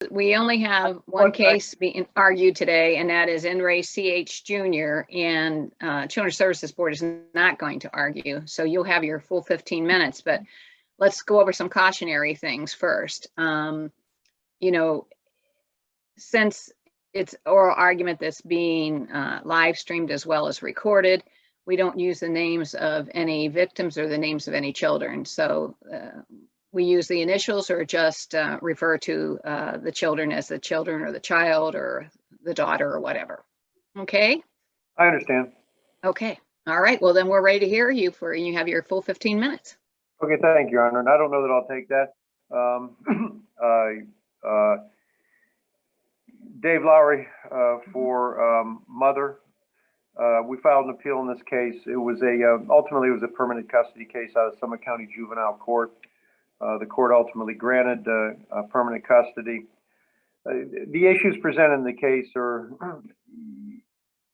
We only have one case being argued today, and that is N. Ray C.H. Jr., and Children's Services Board is not going to argue. So you'll have your full 15 minutes, but let's go over some cautionary things first. You know, since it's oral argument that's being live streamed as well as recorded, we don't use the names of any victims or the names of any children. So we use the initials or just refer to the children as the children or the child or the daughter or whatever. Okay? I understand. Okay. All right. Well, then we're ready to hear you you have your full 15 minutes. Okay, thank you, Your Honor. And I don't know that I'll take that. Dave Lowry for mother. We filed an appeal in this case. It was ultimately it was a permanent custody case out of Summit County Juvenile Court. The court ultimately granted permanent custody. The issues presented in the case are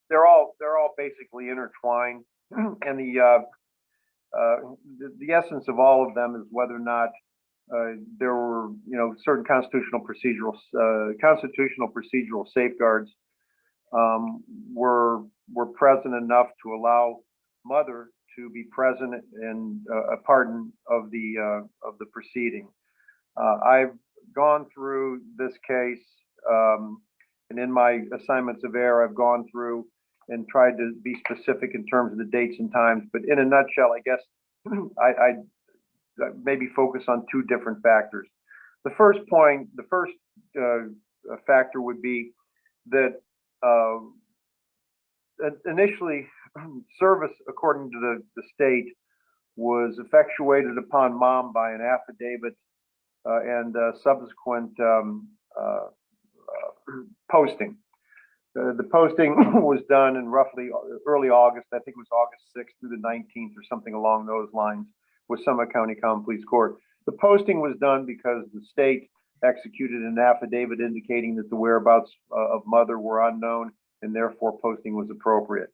they're all basically intertwined, and the essence of all of them is whether or not there were certain constitutional procedural safeguards were present enough to allow mother to be present in a part of the proceeding. I've gone through this case, and in my assignments of error, I've gone through and tried to be specific in terms of the dates and times. But in a nutshell, I guess I maybe focus on two different factors. The first factor would be that initially, service, according to the state, was effectuated upon mom by an affidavit and subsequent posting. The posting was done in roughly early August. I think it was August 6th through the 19th or something along those lines with Summit County Common Police Court. The posting was done because the state executed an affidavit indicating that the whereabouts of mother were unknown, and therefore posting was appropriate.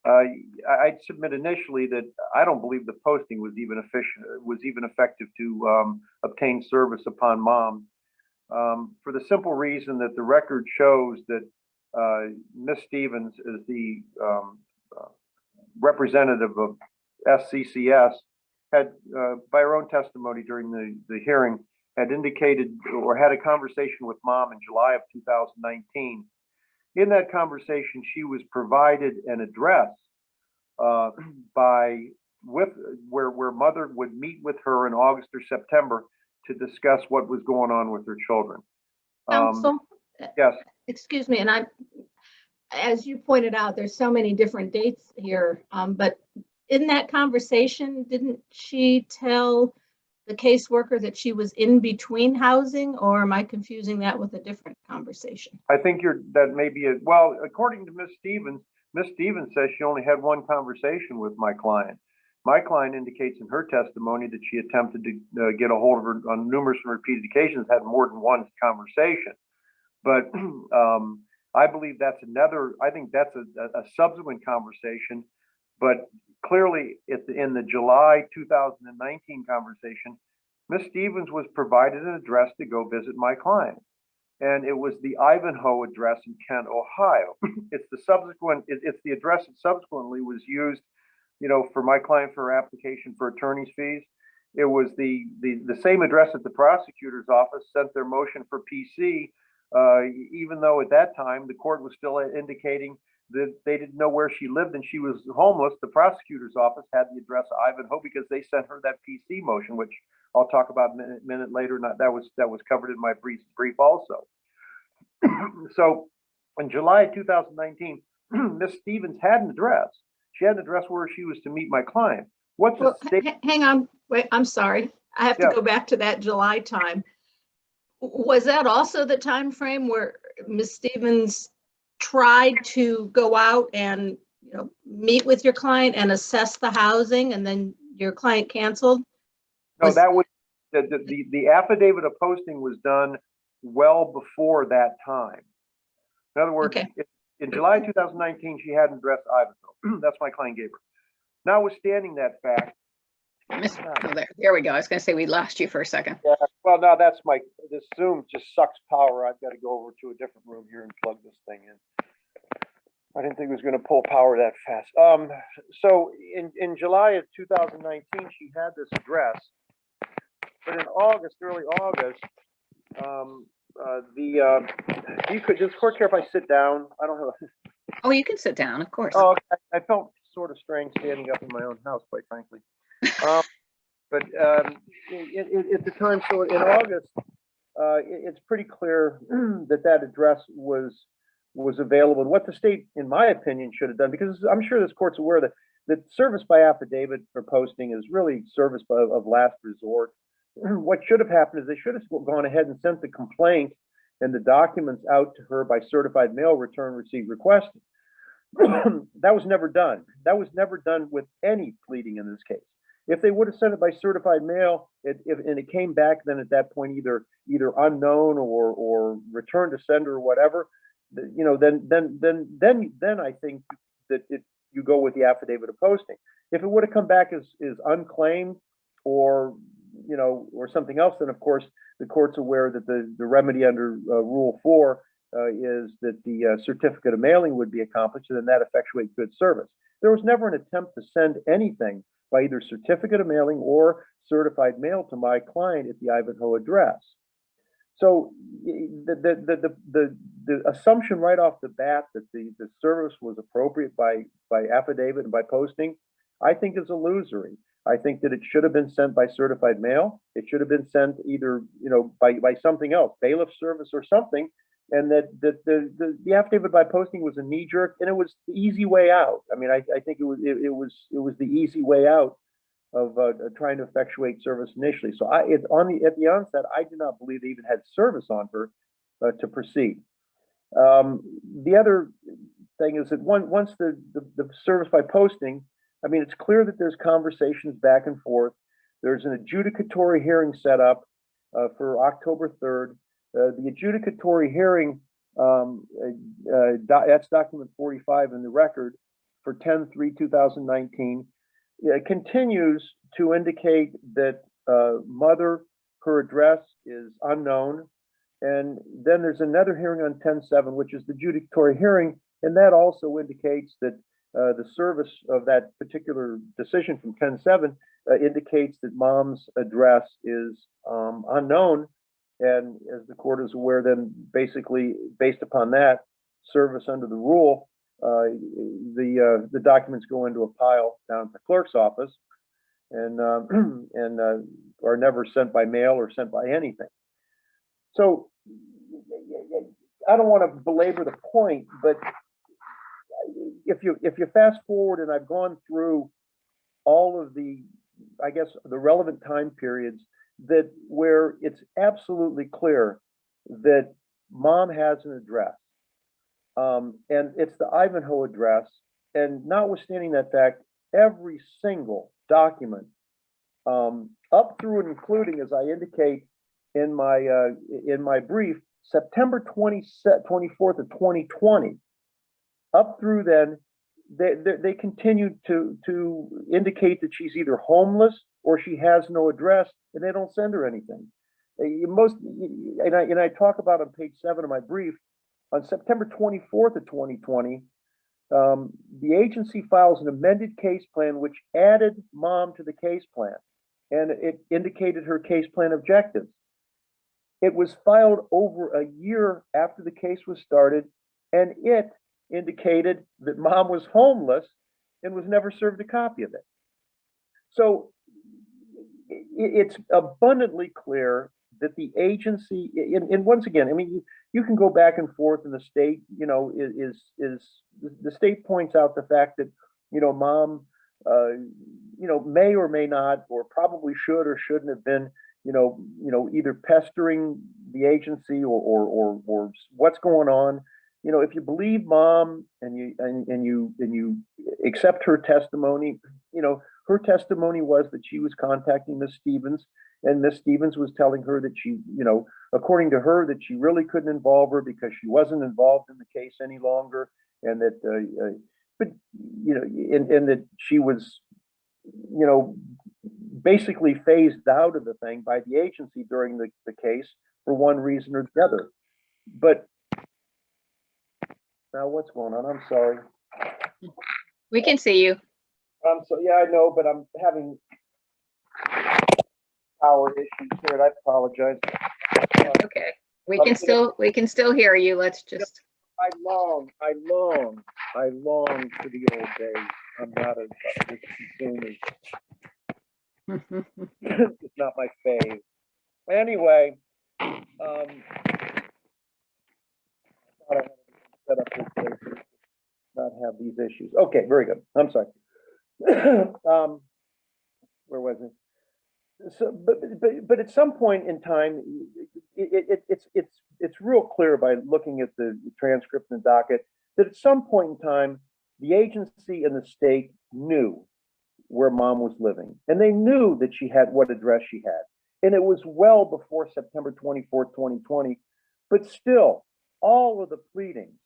I'd submit initially that I don't believe the posting was even effective to obtain service upon mom, for the simple reason that the record shows that Ms. Stevens is the representative of SCCS, had by her own testimony during the hearing, had indicated or had a conversation with mom in July of 2019. In that conversation, she was provided an address where mother would meet with her in August or September to discuss what was going on with her children. Counsel, yes. Excuse me, and as you pointed out, there's so many different dates here, but in that conversation, didn't she tell the caseworker that she was in between housing, or am I confusing that with a different conversation? I think that may be well, according to Ms. Stevens says she only had one conversation with my client. My client indicates in her testimony that she attempted to get a hold of her on numerous and repeated occasions, had more than one conversation. But I believe I think that's a subsequent conversation. But clearly, in the July 2019 conversation, Ms. Stevens was provided an address to go visit my client. And it was the Ivanhoe address in Kent, Ohio. It's the address that subsequently was used, for my client for her application for attorney's fees. It was the same address that the prosecutor's office sent their motion for PC, even though at that time the court was still indicating that they didn't know where she lived and she was homeless. The prosecutor's office had the address of Ivanhoe because they sent her that PC motion, which I'll talk about a minute later. That was covered in my brief also. So in July 2019, Ms. Stevens had an address. She had an address where she was to meet my client. Hang on, wait, I'm sorry. I have to go back to that July time. Was that also the time frame where Ms. Stevens tried to go out and meet with your client and assess the housing, and then your client canceled? No, that was the affidavit of posting was done well before that time. In other words, in July 2019, she had an address Ivanhoe. That's my client gave her. Notwithstanding that fact, Oh, there we go. I was going to say we lost you for a second. Yeah, well, no, that's this Zoom just sucks power. I've got to go over to a different room here and plug this thing in. I didn't think it was going to pull power that fast. So in July of 2019, she had this address, but in August, early August, you could just court care if I sit down. I don't know. Oh, you can sit down, of course. Oh, I felt sort of strange standing up in my own house, quite frankly. But at the time, so in August, it's pretty clear that address was available. And what the state, in my opinion, should have done, because I'm sure this court's aware that service by affidavit for posting is really service of last resort. What should have happened is they should have gone ahead and sent the complaint and the documents out to her by certified mail, return receipt requested. That was never done. That was never done with any pleading in this case. If they would have sent it by certified mail, and it came back, then at that point either unknown or return to sender or whatever, then I think that you go with the affidavit of posting. If it would have come back as unclaimed or something else, then of course the court's aware that the remedy under Rule 4 is that the certificate of mailing would be accomplished, and then that effectuates good service. There was never an attempt to send anything by either certificate of mailing or certified mail to my client at the Ivanhoe address. So the assumption right off the bat that the service was appropriate by affidavit and by posting, I think is illusory. I think that it should have been sent by certified mail. It should have been sent either by something else, bailiff service or something, and that the affidavit by posting was a knee jerk, and it was the easy way out. I mean, I think it was the easy way out of trying to effectuate service initially. So at the onset, I did not believe they even had service on her to proceed. The other thing is that once the service by posting, I mean, it's clear that there's conversations back and forth. There's an adjudicatory hearing set up for October 3rd. The adjudicatory hearing, that's document 45 in the record for 10/3/2019, continues to indicate that mother, her address is unknown. And then there's another hearing on 10/7, which is the adjudicatory hearing, and that also indicates that the service of that particular decision from 10/7 indicates that mom's address is unknown. And as the court is aware, then basically based upon that service under the rule, the documents go into a pile down at the clerk's office and are never sent by mail or sent by anything. So I don't want to belabor the point, but if you fast forward, and I've gone through all of the, I guess, the relevant time periods that where it's absolutely clear that mom has an address, and it's the Ivanhoe address, and notwithstanding that fact, every single document up through and including, as I indicate in my brief, September 24th of 2020, up through then, they continued to indicate that she's either homeless or she has no address, and they don't send her anything. And I talk about on page 7 of my brief, on September 24th of 2020, the agency files an amended case plan which added mom to the case plan, and it indicated her case plan objectives. It was filed over a year after the case was started, and it indicated that mom was homeless and was never served a copy of it. So it's abundantly clear that the agency, and once again, I mean, you can go back and forth, and the state, the state points out the fact that, mom, may or may not, or probably should or shouldn't have been, either pestering the agency or what's going on. If you believe mom and you accept her testimony, her testimony was that she was contacting Miss Stevens, and Miss Stevens was telling her that she, according to her, that she really couldn't involve her because she wasn't involved in the case any longer, and that, and that she was, basically phased out of the thing by the agency during the case for one reason or the other. But now what's going on? I'm sorry. We can see you. Yeah, I know, but I'm having power issues here, and I apologize. Okay. We can still hear you. Let's just. I long for the old days. I'm not a consumer. It's not my fave. Anyway, thought I had set up this place to not have these issues. Okay, very good. I'm sorry. Where was it? So, but at some point in time, it's real clear by looking at the transcript and docket that at some point in time, the agency and the state knew where mom was living, and they knew that she had what address she had, and it was well before September 24th, 2020. But still, all of the pleadings,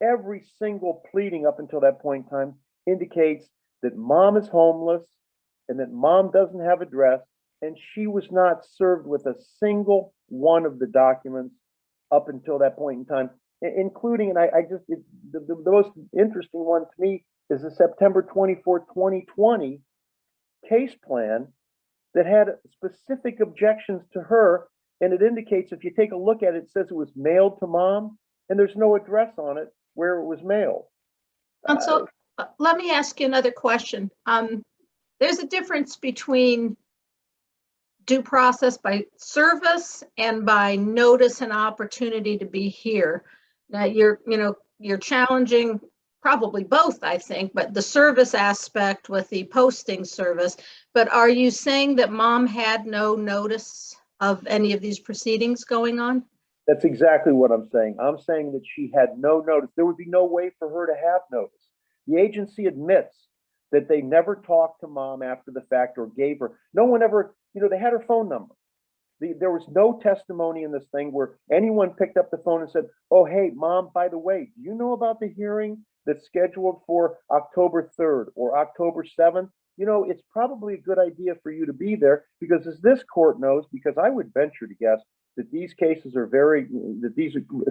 every single pleading up until that point in time, indicates that mom is homeless and that mom doesn't have address, and she was not served with a single one of the documents up until that point in time, including, and the most interesting one to me is the September 24th, 2020 case plan that had specific objections to her. And it indicates, if you take a look at it, it says it was mailed to mom, and there's no address on it where it was mailed. And so let me ask you another question. There's a difference between due process by service and by notice and opportunity to be here. Now you're challenging probably both, I think, but the service aspect with the posting service. But are you saying that mom had no notice of any of these proceedings going on? That's exactly what I'm saying. I'm saying that she had no notice. There would be no way for her to have notice. The agency admits that they never talked to mom after the fact or gave her. No one ever, they had her phone number. There was no testimony in this thing where anyone picked up the phone and said, oh, hey, mom, by the way, do you know about the hearing that's scheduled for October 3rd or October 7th? It's probably a good idea for you to be there, because as this court knows, because I would venture to guess that these cases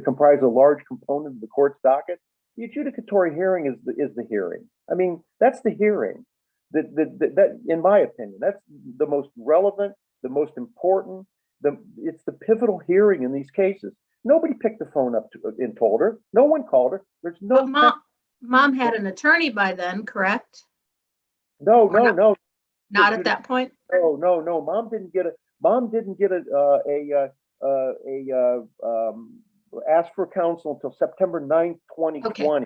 comprise a large component of the court's docket. The adjudicatory hearing is the hearing. I mean, that's the hearing. That, in my opinion, that's the most relevant, the most important. It's the pivotal hearing in these cases. Nobody picked the phone up and told her. No one called her. There's no. But mom had an attorney by then, correct? No. Not at that point. No. Mom didn't get ask for counsel until September 9th, 2020.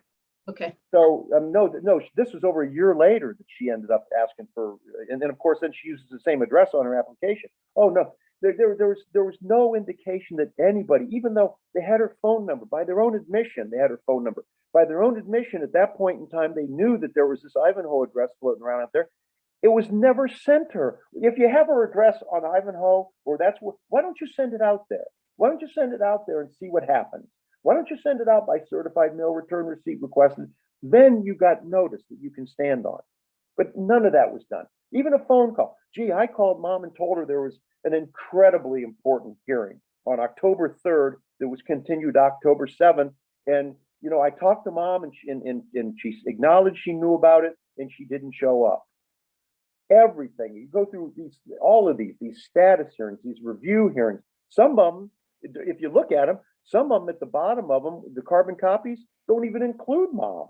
Okay. So no, this was over a year later that she ended up asking for, and then of course then she uses the same address on her application. Oh no, there was no indication that anybody, even though they had her phone number, by their own admission, they had her phone number. By their own admission, at that point in time, they knew that there was this Ivanhoe address floating around out there. It was never sent her. If you have her address on Ivanhoe, or why don't you send it out there? Why don't you send it out there and see what happens? Why don't you send it out by certified mail return receipt requested? Then you got notice that you can stand on. But none of that was done. Even a phone call. Gee, I called mom and told her there was an incredibly important hearing on October 3rd that was continued October 7th. And, I talked to mom and she acknowledged she knew about it, and she didn't show up. Everything. You go through all of these status hearings, these review hearings. Some of them, if you look at them, some of them at the bottom of them, the carbon copies, don't even include mom.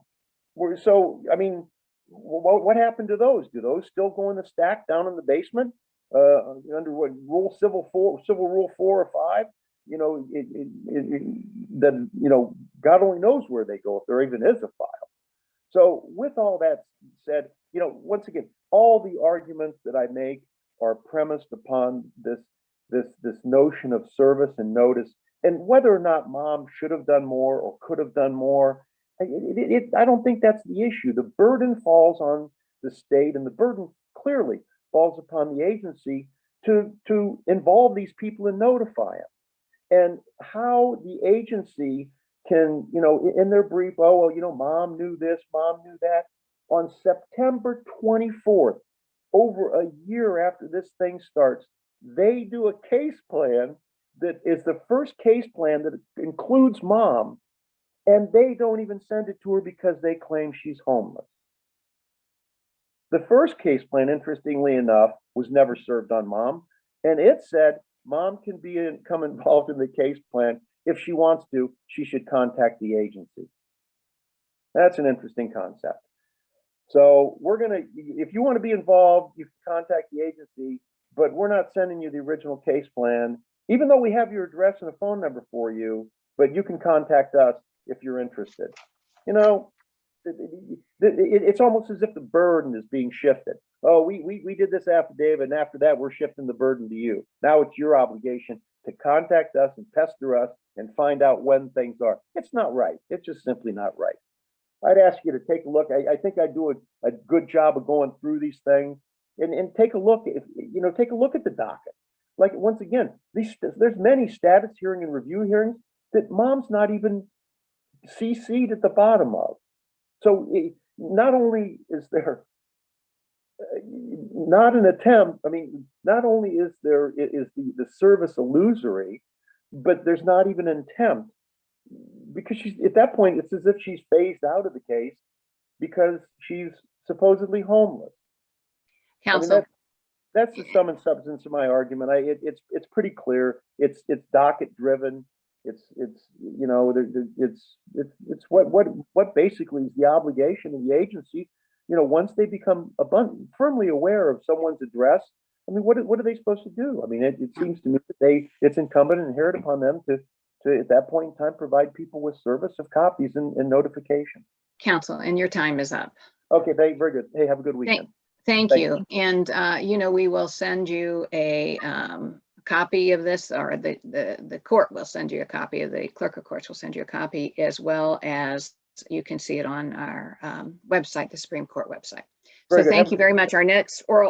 So, I mean, what happened to those? Do those still go in the stack down in the basement under what civil rule 4 or 5? God only knows where they go, if there even is a file. So with all that said, once again, all the arguments that I make are premised upon this notion of service and notice, and whether or not mom should have done more or could have done more. I don't think that's the issue. The burden falls on the state, and the burden clearly falls upon the agency to involve these people and notify them. And how the agency can, in their brief, mom knew this, mom knew that. On September 24th, over a year after this thing starts, they do a case plan that is the first case plan that includes mom, and they don't even send it to her because they claim she's homeless. The first case plan, interestingly enough, was never served on mom, and it said mom can become involved in the case plan if she wants to. She should contact the agency. That's an interesting concept. So if you want to be involved, you can contact the agency, but we're not sending you the original case plan, even though we have your address and a phone number for you, but you can contact us if you're interested. You know, it's almost as if the burden is being shifted. Oh, we did this affidavit, and after that, we're shifting the burden to you. Now it's your obligation to contact us and pester us and find out when things are. It's not right. It's just simply not right. I'd ask you to take a look. I think I do a good job of going through these things and take a look. Take a look at the docket. Like, once again, there's many status hearing and review hearings that mom's not even CC'd at the bottom of. So not only is there not an attempt, not only is the service illusory, but there's not even an attempt, because she's at that point, it's as if she's phased out of the case because she's supposedly homeless. Counsel. That's the sum and substance of my argument. It's pretty clear. It's docket driven. It's what basically is the obligation of the agency. Once they become firmly aware of someone's address, what are they supposed to do? It seems to me that it's incumbent and inherent upon them to at that point in time provide people with service of copies and notification. Counsel, and your time is up. Okay, very good. Hey, have a good weekend. Thank you. And we will send you a copy of this, or the court will send you a copy of the clerk of courts will send you a copy, as well as you can see it on our website, the Supreme Court website. So thank you very much. Our next oral